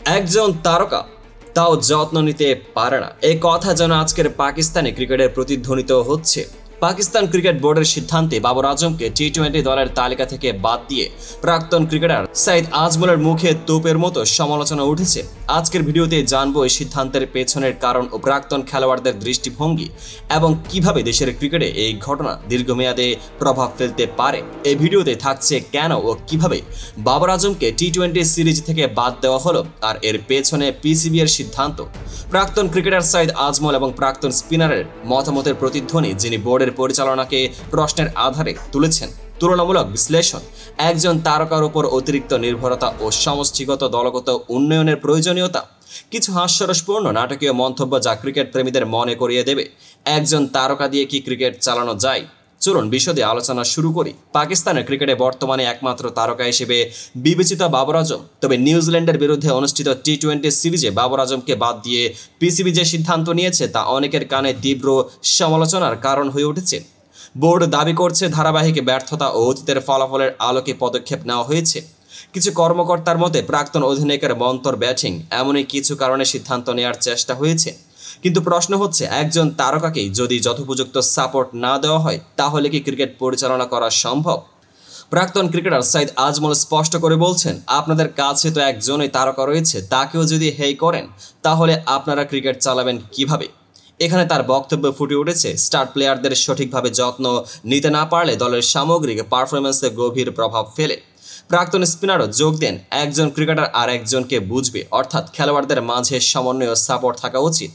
একজন তারকা তাও যত্ন নিতে পারে না, এই কথা যেন আজকের পাকিস্তানি ক্রিকেটের প্রতিধ্বনিত হচ্ছে। পাকিস্তান ক্রিকেট বোর্ডের সিদ্ধান্তে বাবর আজমকে টি-20 দলের তালিকা থেকে বাদ দিয়ে প্রাক্তন ক্রিকেটার সাইদ আজমলের মুখে তোপের মতো সমালোচনা উঠেছে। আজকের ভিডিওতে জানবো এই সিদ্ধান্তের পেছনের কারণ ও প্রাক্তন খেলোয়াড়দের দৃষ্টিভঙ্গি এবং কিভাবে দেশের ক্রিকেটে এই ঘটনা দীর্ঘমেয়াদে প্রভাব ফেলতে পারে। এই ভিডিওতে থাকছে কেন ও কিভাবে বাবর আজমকে টি-20 সিরিজ থেকে বাদ দেওয়া হলো আর এর পেছনে পিসিবি এর সিদ্ধান্ত, প্রাক্তন ক্রিকেটার সাইদ আজমল এবং প্রাক্তন স্পিনারের মতামতের প্রতিধ্বনি, যিনি বোর্ডের পরিচালনাকে প্রশ্নের আধারে তুলেছেন, তুলনামূলক বিশ্লেষণ, একজন তারকার উপর অতিরিক্ত নির্ভরতা ও সমষ্টিগত দলগত উন্নয়নের প্রয়োজনীয়তা, কিছু হাস্যরসপূর্ণ নাটকীয় মন্তব্য যা ক্রিকেট প্রেমীদের মনে করিয়ে দেবে একজন তারকা দিয়ে কি ক্রিকেট চালানো যায়। চলুন বিশদে আলোচনা শুরু করি। পাকিস্তানের ক্রিকেটে বর্তমানে একমাত্র তারকা হিসেবে বিবেচিত বাবর আজম, তবে নিউজিল্যান্ডের বিরুদ্ধে অনুষ্ঠিত টি-20 সিরিজে বাবর আজমকে বাদ দিয়ে পিসিবি যে সিদ্ধান্ত নিয়েছে তা অনেকের কানে তীব্র সমালোচনার কারণ হয়ে উঠেছে। বোর্ড দাবি করছে ধারাবাহিক ব্যর্থতা ও অতীতের ফলাফলের আলোকে পদক্ষেপ নেওয়া হয়েছে। কিছু কর্মকর্তার মতে প্রাক্তন অধিনায়কের মন্তর ব্যাটিং এমনই কিছু কারণে সিদ্ধান্ত নেওয়ার চেষ্টা হয়েছে। কিন্তু প্রশ্ন হচ্ছে, একজন তারকাকেই যদি যথোপযুক্ত সাপোর্ট না দেওয়া হয় তাহলে কি ক্রিকেট পরিচালনা করা সম্ভব? প্রাক্তন ক্রিকেটার সাইদ আজমল স্পষ্ট করে বলছেন, আপনাদের কাছে তো একজনই তারকা রয়েছে, তাকেও যদি হেয় করেন তাহলে আপনারা ক্রিকেট চালাবেন কিভাবে? এখানে তার বক্তব্য ফুটে উঠেছে, স্টার প্লেয়ারদের সঠিকভাবে যত্ন নিতে না পারলে দলের সামগ্রিক পারফরমেন্সে গভীর প্রভাব ফেলে। প্রাক্তন স্পিনারও যোগ দেন, একজন ক্রিকেটার আর একজনকে বুঝবে, অর্থাৎ খেলোয়াড়দের মাঝে সমন্বয় ও সাপোর্ট থাকা উচিত।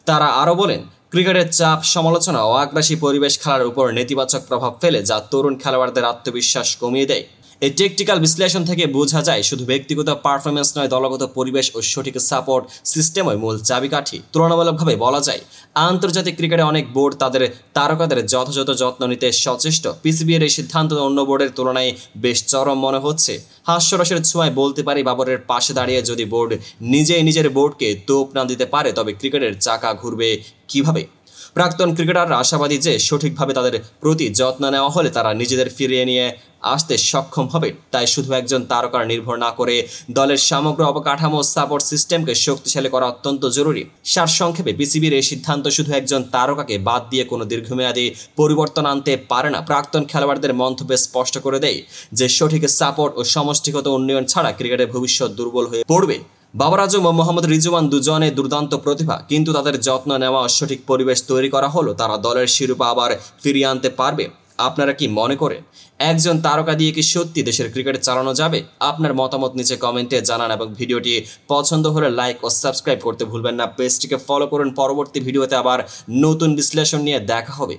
তারা আরও বলেন, ক্রিকেটের চাপ, সমালোচনা ও আগ্রাসী পরিবেশ খেলার উপর নেতিবাচক প্রভাব ফেলে, যা তরুণ খেলোয়াড়দের আত্মবিশ্বাস কমিয়ে দেয়। এই টেকটিক্যাল বিশ্লেষণ থেকে বোঝা যায়, শুধু ব্যক্তিগত পারফরমেন্স নয়, দলগত পরিবেশ ও সঠিক সাপোর্ট সিস্টেমই মূল চাবিকাঠি। তুলনামূলকভাবে বলা যায়, আন্তর্জাতিক ক্রিকেটে অনেক বোর্ড তাদের তারকাদের যথাযথ যত্ন নিতে সচেষ্ট। পিসিবি এর এই সিদ্ধান্ত অন্য বোর্ডের তুলনায় বেশ চরম মনে হচ্ছে। হাস্যরসের ছোঁয়ায় বলতে পারি, বাবরের পাশে দাঁড়িয়ে যদি বোর্ড নিজেই নিজের বোর্ডকে তোপ না দিতে পারে তবে ক্রিকেটের চাকা ঘুরবে কিভাবে? প্রাক্তন ক্রিকেটাররা আশাবাদী যে সঠিকভাবে তাদের প্রতি যত্ন নেওয়া হলে তারা নিজেদের ফিরিয়ে নিয়ে আসতে সক্ষম হবে। তাই শুধু একজন তারকার নির্ভর না করে দলের সমগ্র অবকাঠামো সাপোর্ট সিস্টেমকে শক্তিশালী করা অত্যন্ত জরুরি। সারসংক্ষেপে পিসিবির এই সিদ্ধান্ত শুধু একজন তারকাকে বাদ দিয়ে কোনো দীর্ঘমেয়াদী পরিবর্তন আনতে পারে না। প্রাক্তন খেলোয়াড়দের মন্তব্যে স্পষ্ট করে দেয় যে সঠিক সাপোর্ট ও সমষ্টিগত উন্নয়ন ছাড়া ক্রিকেটের ভবিষ্যৎ দুর্বল হয়ে পড়বে। বাবর আজম ও মোহাম্মদ রিজওয়ান দুজনে দুর্দান্ত প্রতিভা, কিন্তু তাদের যত্ন নেওয়া সঠিক পরিবেশ তৈরি করা হলো তারা দলের শিরোপা আবার ফিরিয়ে আনতে পারবে। আপনারা কি মনে করেন, একজন তারকা দিয়ে কি সত্যি দেশের ক্রিকেট চালানো যাবে? আপনার মতামত নিচে কমেন্টে জানান এবং ভিডিওটি পছন্দ হলে লাইক ও সাবস্ক্রাইব করতে ভুলবেন না। পেজটিকে ফলো করুন। পরবর্তী ভিডিওতে আবার নতুন বিশ্লেষণ নিয়ে দেখা হবে।